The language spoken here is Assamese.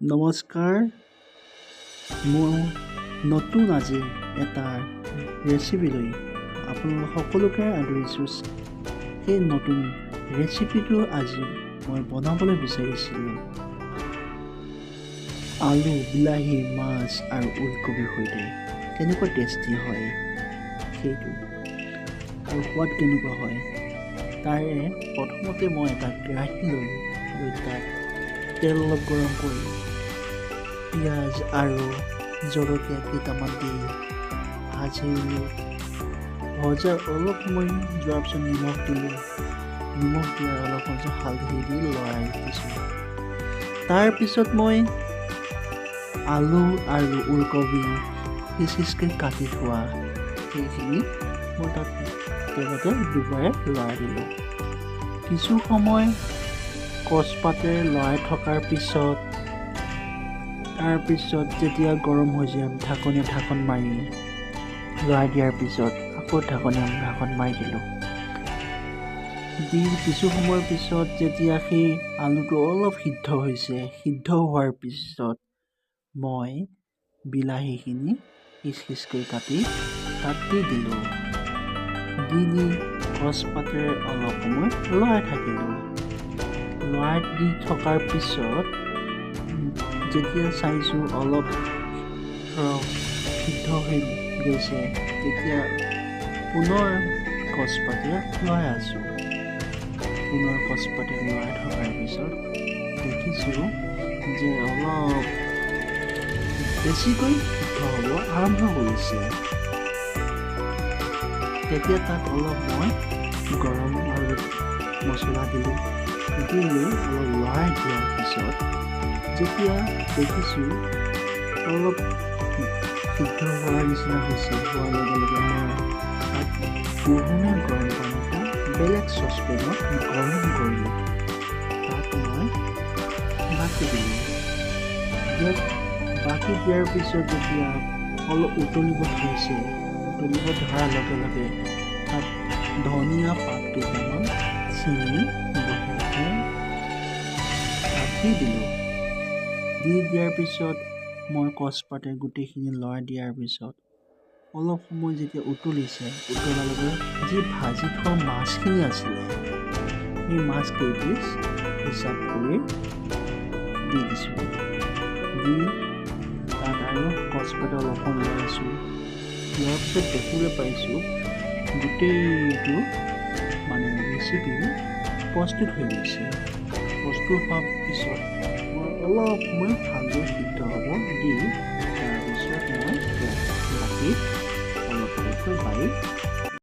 নমস্কাৰ, মই নতুন আজি এটা ৰেচিপি লৈ আপোনালোক সকলোকে আদৰিছোঁ। সেই নতুন ৰেচিপিটো আজি মই বনাবলৈ বিচাৰিছিলোঁ আলু, বিলাহী, মাছ আৰু ওলকবিৰ সৈতে। কেনেকুৱা টেষ্টি হয় সেইটো আৰু সোৱাদ কেনেকুৱা হয়, তাৰে প্ৰথমতে মই এটা কেৰাহী লৈ তাত তেল অলপ গৰম কৰি পিঁয়াজ আৰু জলকীয়া কেইটামান দি ভাজিলোঁ। ভজাৰ অলপ সময় যোৱাৰ পিছত নিমখ দিলোঁ। নিমখ দিয়াৰ অলপ সময় হালধি দি লৰাই দিছোঁ। তাৰপিছত মই আলু আৰু ওলকবি পিচ পিচকৈ কাটি থোৱা সেইখিনি মই তাত তেলতে দুবাৰে লৰাই দিলোঁ। কিছু সময় কচপাতেৰে লৰাই থকাৰ পিছত যেতিয়া গৰম হৈ যায় ঢাকন মাৰি লৰাই দিয়াৰ পিছত আকৌ ঢাকন মাৰি দিলোঁ। কিছু সময়ৰ পিছত যেতিয়া সেই আলুটো অলপ সিদ্ধ হৈছে, সিদ্ধ হোৱাৰ পিছত মই বিলাহীখিনি পিচ পিচকৈ কাটি তাত দি দিলোঁ। দি কচপাতেৰে অলপ সময় লৰাই থাকিলোঁ। লৰাই দি থকাৰ পিছত যেতিয়া চাইছোঁ অলপ সিদ্ধ হৈ গৈছে, তেতিয়া পুনৰ কচপাতেৰে লৰাই আছোঁ। পুনৰ কচপাতেৰে লৰাই থকাৰ পিছত দেখিছোঁ যে অলপ বেছিকৈ সিদ্ধ হ'ব আৰম্ভ কৰিছে। তেতিয়া তাত অলপ মই গৰম আৰু মছলা দিলোঁ। দি অলপ লৰাই দিয়াৰ পিছত যেতিয়া দেখিছোঁ অলপ সিদ্ধ হোৱাৰ নিচিনা হৈছে, হোৱাৰ লগে লগে মই তাত কুহুমীয়া গৰম পানীটো বেলেগ চচপেনত গৰম কৰি তাত মই বাকি দিলোঁ। বাকি দিয়াৰ পিছত যেতিয়া অলপ উতলিব ধৰিছে, উতলিব ধৰাৰ লগে লগে তাত ধনিয়া পাত কেইটামান ছিঙি দি দিলোঁ। দি দিয়াৰ পিছত মই কচপাতে গোটেইখিনি লৰাই দিয়াৰ পিছত অলপ সময় যেতিয়া উতলাৰ লগে যি ভাজি থোৱা মাছখিনি আছিলে, সেই মাছ কেইপিচ হিচাপ কৰি দি দিছোঁ। দি তাত আৰু কচপাতে অলপ সময় লৰাইছোঁ। দিয়াৰ পিছত দেখিবলৈ পাইছোঁ গোটেইটো ৰেচিপি প্ৰস্তুত হৈ গৈছে। প্ৰস্তুত হোৱাৰ পিছত মই অলপ সময় ভালদৰে সিদ্ধ হ'ব দি তাৰপিছত মই বাকীত অলপ বাৰীত